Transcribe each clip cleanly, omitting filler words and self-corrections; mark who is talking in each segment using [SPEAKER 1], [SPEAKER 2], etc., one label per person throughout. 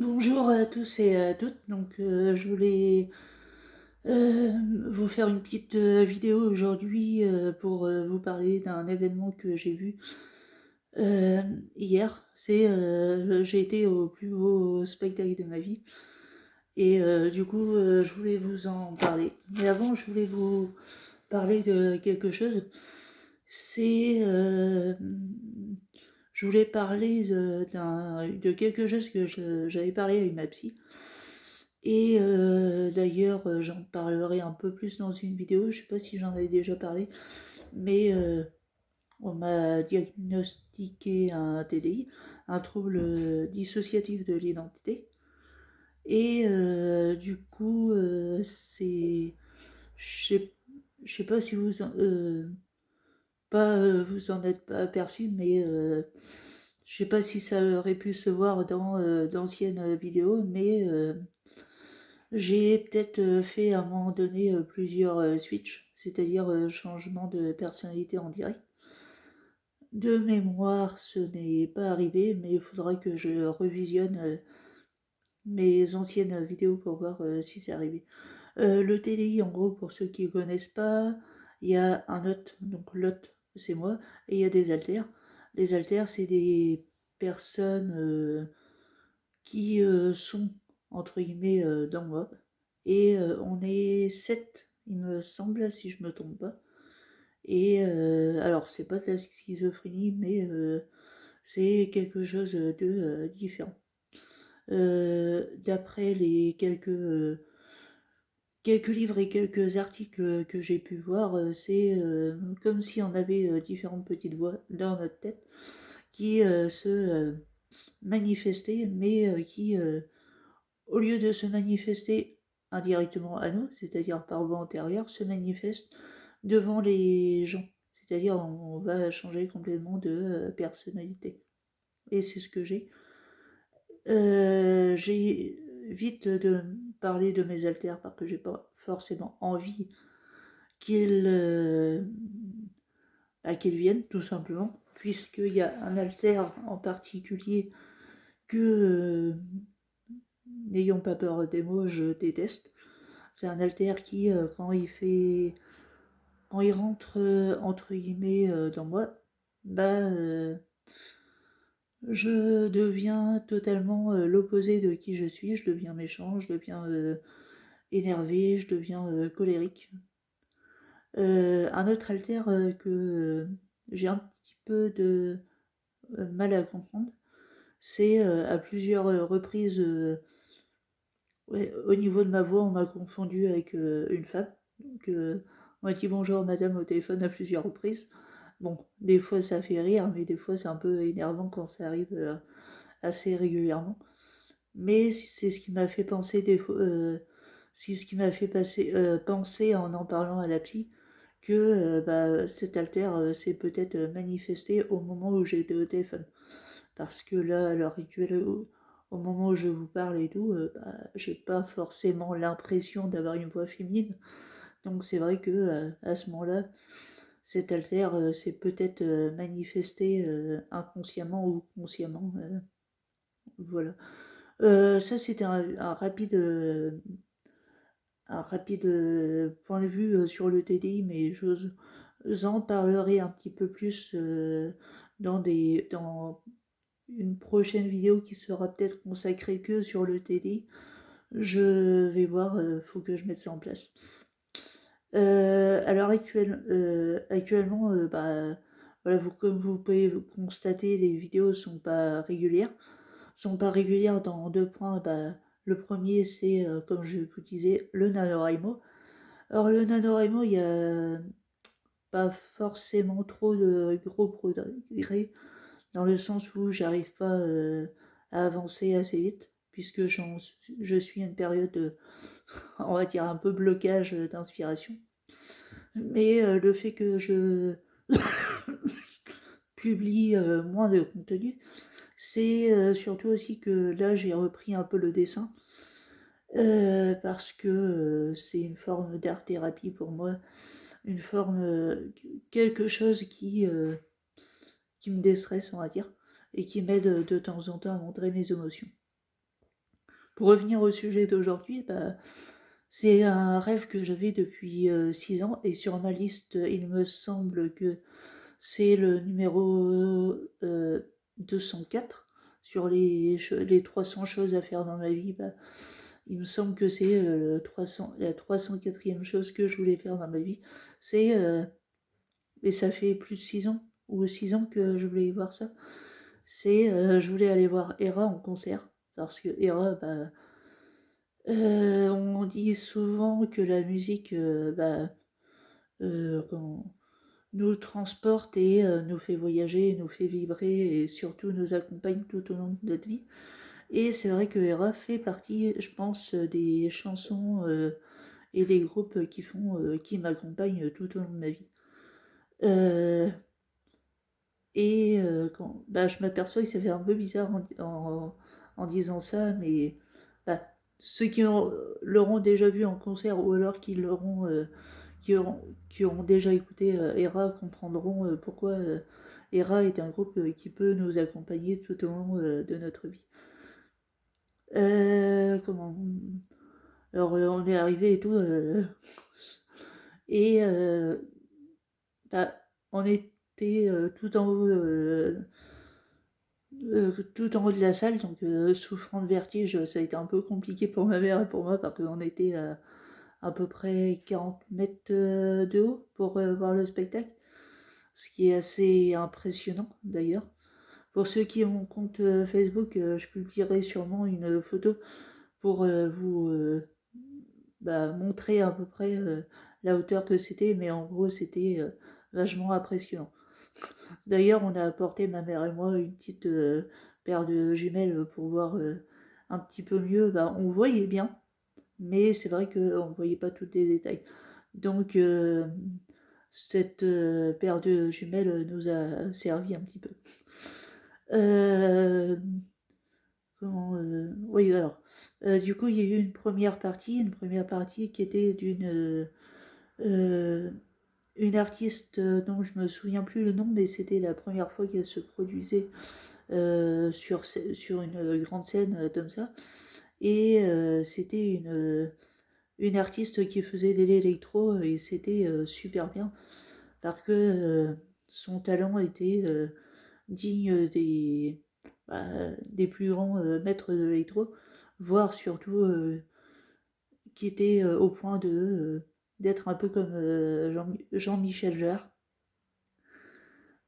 [SPEAKER 1] Bonjour à tous et à toutes. Donc, je voulais vous faire une petite vidéo aujourd'hui pour vous parler d'un événement que j'ai vu euh, hier. J'ai été au plus beau spectacle de ma vie et du coup, je voulais vous en parler. Mais avant, je voulais vous parler de quelque chose. C'est, je voulais parler de quelque chose que j'avais parlé avec ma psy. Et d'ailleurs, j'en parlerai un peu plus dans une vidéo. Je sais pas si j'en avais déjà parlé, mais on m'a diagnostiqué un TDI, un trouble dissociatif de l'identité. Et du coup, je sais, je sais pas si vous en êtes pas aperçu, mais je sais pas si ça aurait pu se voir dans d'anciennes vidéos, mais j'ai peut-être fait à un moment donné plusieurs switches, c'est-à-dire changement de personnalité en direct. De mémoire, ce n'est pas arrivé, mais il faudra que je revisionne mes anciennes vidéos pour voir si c'est arrivé. Le TDI, en gros, pour ceux qui ne connaissent pas, il y a un hôte, donc l'hôte, c'est moi, et il y a des haltères. Les haltères, c'est des personnes qui sont, entre guillemets, dans moi. Et on est 7, il me semble, si je me trompe pas. Et alors, c'est pas de la schizophrénie, mais c'est quelque chose de différent. D'après les quelques livres et quelques articles que j'ai pu voir, c'est comme si on avait différentes petites voix dans notre tête qui se manifestaient, mais qui, au lieu de se manifester indirectement à nous, c'est-à-dire par voie antérieure, se manifestent devant les gens. C'est-à-dire on va changer complètement de personnalité. Et c'est ce que j'ai. J'ai vite de parler de mes alters parce que j'ai pas forcément envie qu'ils qu'ils viennent, tout simplement, puisqu'il y a un alter en particulier que, n'ayons pas peur des mots, je déteste. C'est un alter qui, quand il rentre, entre guillemets, dans moi, bah, je deviens totalement l'opposé de qui je suis. Je deviens méchant, je deviens énervé, je deviens colérique. Un autre alter que j'ai un petit peu de mal à comprendre, c'est à plusieurs reprises, ouais, au niveau de ma voix, on m'a confondu avec une femme. Donc, on m'a dit bonjour madame au téléphone à plusieurs reprises. Bon, des fois ça fait rire, mais des fois c'est un peu énervant quand ça arrive assez régulièrement. Mais c'est ce qui m'a fait penser des fois, c'est ce qui m'a fait penser en parlant à la psy que bah, cet alter s'est peut-être manifesté au moment où j'étais au téléphone. Parce que là, à l'heure actuelle, au moment où je vous parle et tout, bah, j'ai pas forcément l'impression d'avoir une voix féminine. Donc c'est vrai que à ce moment-là, cet alter s'est peut-être manifesté inconsciemment ou consciemment. Voilà. Ça, c'était un rapide point de vue sur le TDI, mais j'en parlerai un petit peu plus dans une prochaine vidéo qui sera peut-être consacrée que sur le TDI. Je vais voir, faut que je mette ça en place. Actuellement, bah, voilà, comme vous pouvez le constater, les vidéos sont pas régulières. Sont pas régulières dans deux points. Bah, le premier, c'est, comme je vous disais, le NaNoWriMo. Alors, le NaNoWriMo, il y a pas forcément trop de gros progrès, dans le sens où j'arrive pas à avancer assez vite, puisque je suis à une période de, on va dire, un peu blocage d'inspiration. Mais le fait que je publie moins de contenu, c'est surtout aussi que là j'ai repris un peu le dessin parce que c'est une forme d'art-thérapie pour moi, une forme, quelque chose qui me déstresse, on va dire, et qui m'aide de temps en temps à montrer mes émotions. Pour revenir au sujet d'aujourd'hui, bah, c'est un rêve que j'avais depuis 6 ans et sur ma liste, il me semble que c'est le numéro 204 sur les 300 choses à faire dans ma vie. Bah, il me semble que c'est la 304e chose que je voulais faire dans ma vie. C'est, et ça fait plus de 6 ans ou 6 ans que je voulais voir ça. C'est, je voulais aller voir Hera en concert parce que Hera, bah, on dit souvent que la musique, bah, comment nous transporte et nous fait voyager, nous fait vibrer et surtout nous accompagne tout au long de notre vie. Et c'est vrai que Hera fait partie, je pense, des chansons et des groupes qui m'accompagnent tout au long de ma vie. Euh, bah, je m'aperçois que ça fait un peu bizarre en disant ça, mais bah, ceux l'auront déjà vu en concert ou alors qui auront déjà écouté Hera comprendront pourquoi Hera est un groupe qui peut nous accompagner tout au long de notre vie. Comment Alors on est arrivé et tout, et bah, on était tout en haut de la salle, donc souffrant de vertige, ça a été un peu compliqué pour ma mère et pour moi parce qu'on était à peu près 40 mètres de haut pour voir le spectacle, ce qui est assez impressionnant d'ailleurs. Pour ceux qui ont mon compte Facebook, je publierai sûrement une photo pour vous bah, montrer à peu près la hauteur que c'était, mais en gros c'était vachement impressionnant. D'ailleurs, on a apporté, ma mère et moi, une petite paire de jumelles pour voir un petit peu mieux. Bah, on voyait bien, mais c'est vrai qu'on ne voyait pas tous les détails. Donc, cette paire de jumelles nous a servi un petit peu. Oui, alors, du coup, il y a eu une première partie qui était euh, une artiste dont je me souviens plus le nom, mais c'était la première fois qu'elle se produisait sur une grande scène comme ça. Et c'était une artiste qui faisait de l'électro et c'était super bien parce que son talent était digne bah, des plus grands maîtres de l'électro, voire surtout qui était au point d'être un peu comme Jean-Michel Jarre.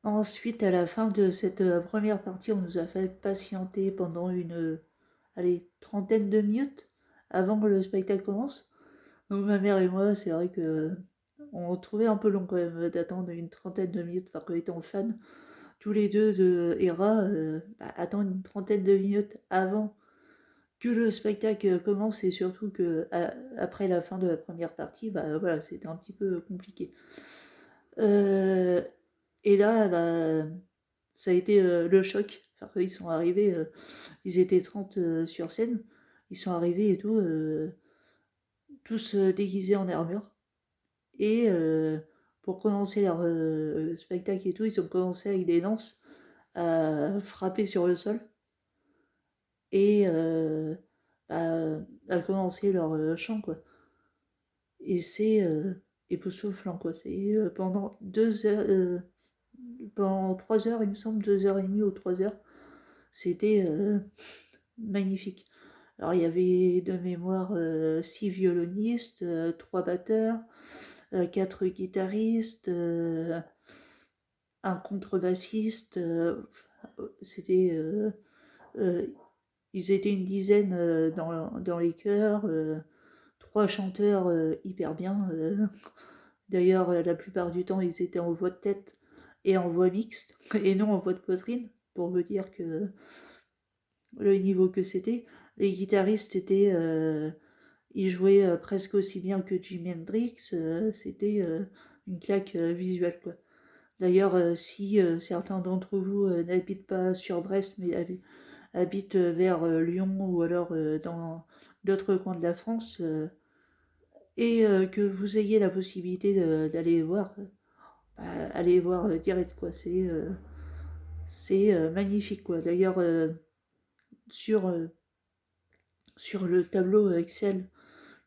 [SPEAKER 1] Ensuite, à la fin de cette première partie, on nous a fait patienter pendant allez, trentaine de minutes avant que le spectacle commence. Donc ma mère et moi, c'est vrai que on trouvait un peu long quand même d'attendre une trentaine de minutes parce qu'étant fan tous les deux de Hera, bah, attendre une trentaine de minutes avant que le spectacle commence et surtout que après la fin de la première partie, bah voilà, c'était un petit peu compliqué. Euh, et là, bah, ça a été le choc. Enfin, ils sont arrivés, ils étaient 30 sur scène, ils sont arrivés et tout, tous déguisés en armure. Et pour commencer leur spectacle et tout, ils ont commencé avec des lances à frapper sur le sol et à commencer leur chant, quoi. Et c'est époustouflant, quoi. C'est pendant 2 heures, pendant 3 heures, il me semble, 2 heures et demie ou 3 heures, c'était magnifique. Alors il y avait de mémoire 6 violonistes, 3 batteurs, 4 guitaristes, un contrebassiste. C'était, ils étaient une dizaine dans les chœurs, 3 chanteurs hyper bien. D'ailleurs, la plupart du temps, ils étaient en voix de tête et en voix mixte, et non en voix de poitrine, pour vous dire que le niveau que c'était. Les guitaristes ils jouaient presque aussi bien que Jimi Hendrix. C'était une claque visuelle, quoi. D'ailleurs, si certains d'entre vous n'habitent pas sur Brest, mais habitent vers Lyon ou alors dans d'autres coins de la France, et que vous ayez la possibilité d'aller voir, allez voir direct, quoi. C'est magnifique, quoi. D'ailleurs, sur sur le tableau Excel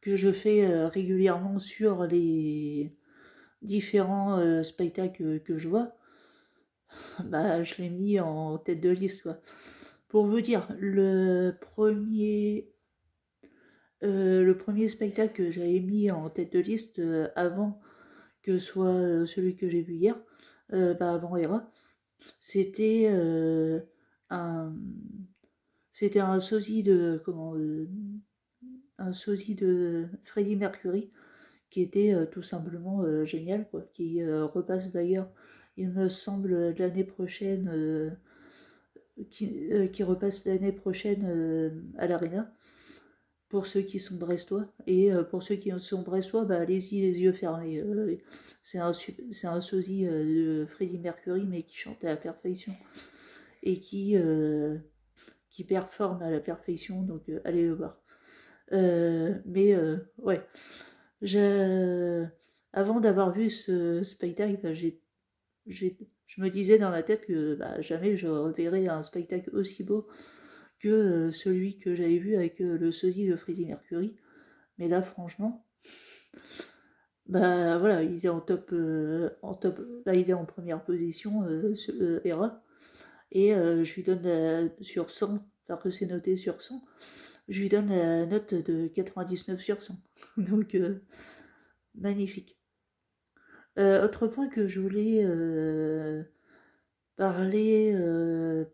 [SPEAKER 1] que je fais régulièrement sur les différents spectacles que je vois, bah, je l'ai mis en tête de liste, quoi. Pour vous dire, le premier spectacle que j'avais mis en tête de liste avant que ce soit celui que j'ai vu hier, bah, avant Hera, c'était un, c'était un sosie de Freddie Mercury qui était tout simplement génial, quoi, qui repasse d'ailleurs, il me semble, l'année prochaine, qui repasse l'année prochaine à l'Arena, pour ceux qui sont brestois. Et pour ceux qui sont brestois, bah, allez-y les yeux fermés. C'est un sosie de Freddie Mercury, mais qui chante à la perfection et qui performe à la perfection, donc allez le voir. Mais ouais, avant d'avoir vu ce spectacle, bah, je me disais dans ma tête que bah, jamais je reverrai un spectacle aussi beau que celui que j'avais vu avec le sosie de Freddie Mercury. Mais là, franchement, bah voilà, il est là, il est en première position, Hera. Et je lui donne sur 100, parce que c'est noté sur 100, je lui donne la note de 99 sur 100. Donc, magnifique. Autre point que je voulais parler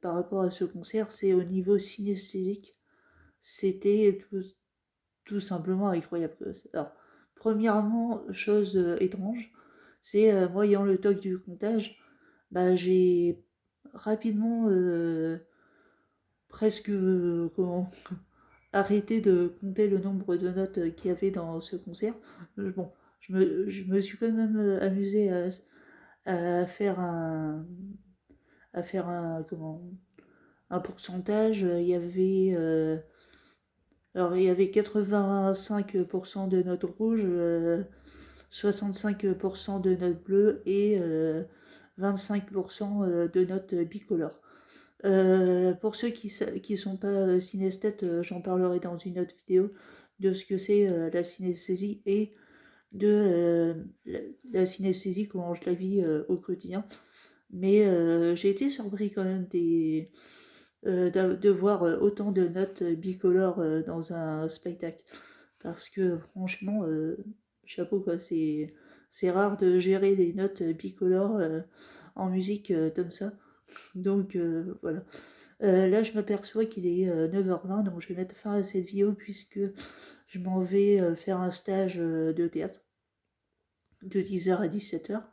[SPEAKER 1] par rapport à ce concert, c'est au niveau synesthésique. C'était tout simplement incroyable. Alors, premièrement, chose étrange, c'est moi ayant le toc du comptage, bah, j'ai rapidement presque arrêté de compter le nombre de notes qu'il y avait dans ce concert. Bon, je me suis quand même amusé à faire un pourcentage. Il y avait 85% de notes rouges, 65% de notes bleues et 25% de notes bicolores. Pour ceux qui ne sont pas synesthètes, j'en parlerai dans une autre vidéo de ce que c'est la synesthésie et de la synesthésie, comment je la vis au quotidien. Mais j'ai été surpris quand même de voir autant de notes bicolores dans un spectacle. Parce que franchement, chapeau, quoi, c'est rare de gérer les notes bicolores en musique comme ça. Donc voilà. Là, je m'aperçois qu'il est 9h20, donc je vais mettre fin à cette vidéo puisque je m'en vais faire un stage de théâtre de 10h à 17h.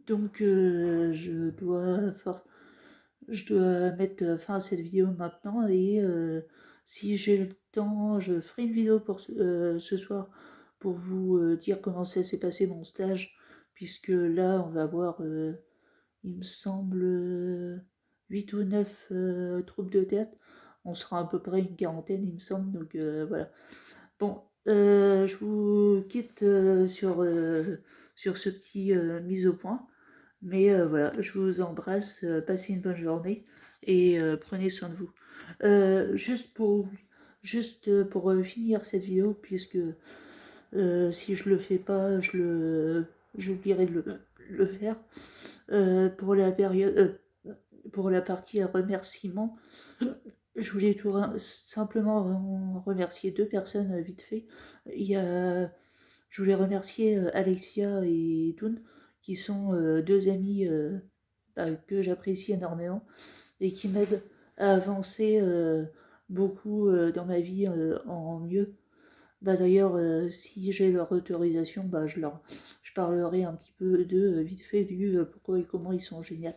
[SPEAKER 1] Donc je dois mettre fin à cette vidéo maintenant et si j'ai le temps, je ferai une vidéo pour ce soir pour vous dire comment ça s'est passé mon stage, puisque là, on va voir, il me semble, 8 ou 9 troupes de théâtre. On sera à peu près une quarantaine, il me semble, donc voilà. Bon, je vous quitte sur ce petit mise au point. Mais voilà, je vous embrasse, passez une bonne journée et prenez soin de vous. Juste pour finir cette vidéo, puisque si je le fais pas, j'oublierai de le faire. Pour la partie remerciement, je voulais simplement remercier deux personnes vite fait. Je voulais remercier Alexia et Toon, qui sont deux amis que j'apprécie énormément et qui m'aident à avancer beaucoup dans ma vie en mieux. Bah d'ailleurs, si j'ai leur autorisation, bah je parlerai un petit peu d'eux vite fait, du pourquoi et comment ils sont géniaux.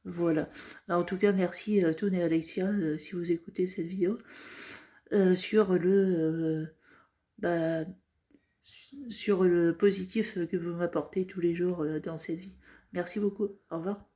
[SPEAKER 1] Voilà. Bah, en tout cas, merci Toon et Alexia si vous écoutez cette vidéo bah, sur le positif que vous m'apportez tous les jours dans cette vie. Merci beaucoup. Au revoir.